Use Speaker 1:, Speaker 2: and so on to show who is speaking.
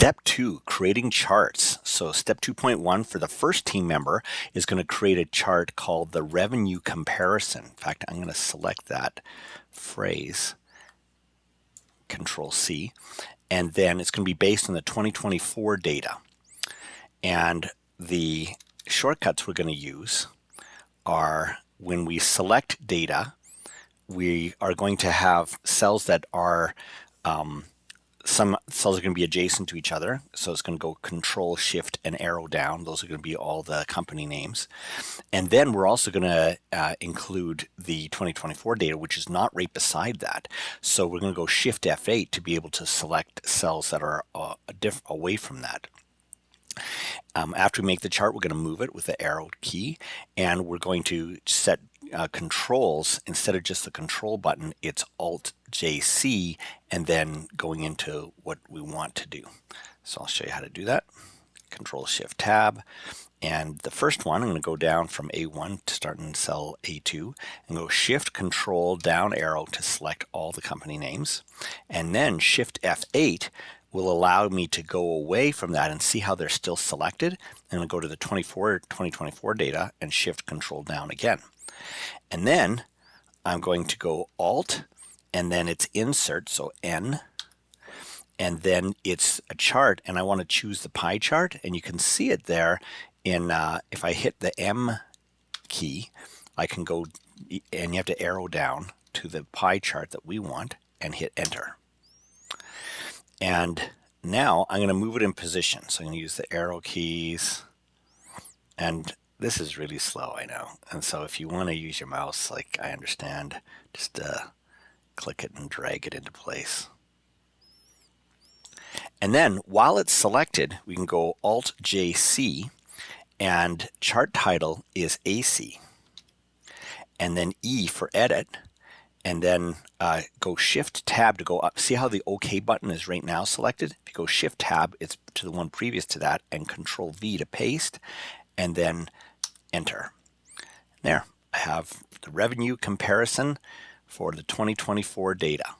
Speaker 1: Step 2, creating charts. So step 2.1 for the first team member is going to create a chart called the revenue comparison. In fact, I'm going to select that phrase, Control C, and then it's going to be based on the 2024 data. And the shortcuts we're going to use are when we select data, we are going to have cells that are some cells are going to be adjacent to each other. So it's going to go Control, Shift, and arrow down. Those are going to be all the company names. And then we're also going to include the 2024 data, which is not right beside that. So we're going to go Shift F8 to be able to select cells that are away from that. After we make the chart, we're going to move it with the arrow key, and we're going to set controls. Instead of just the control button, it's Alt JC, and then going into what we want to do. So I'll show you how to do that. Control Shift Tab, and the first one, I'm going to go down from A1 to start in cell A2 and go Shift Control down arrow to select all the company names, and then Shift F8 will allow me to go away from that and see how they're still selected. And I'll go to the 2024 data and Shift Control down again. And then I'm going to go Alt, and then it's Insert, so N, and then it's a chart, and I want to choose the pie chart, and you can see it there in, if I hit the M key, I can go, and you have to arrow down to the pie chart that we want and hit Enter. And now I'm going to move it in position. So I'm going to use the arrow keys, and this is really slow, I know. And so if you want to use your mouse, like I understand, just click it and drag it into place. And then while it's selected, we can go Alt JC, and chart title is AC. And then E for edit. And then go Shift Tab to go up. See how the OK button is right now selected? If you go Shift Tab, it's to the one previous to that, and Control V to paste, and then Enter. There, I have the revenue comparison for the 2024 data.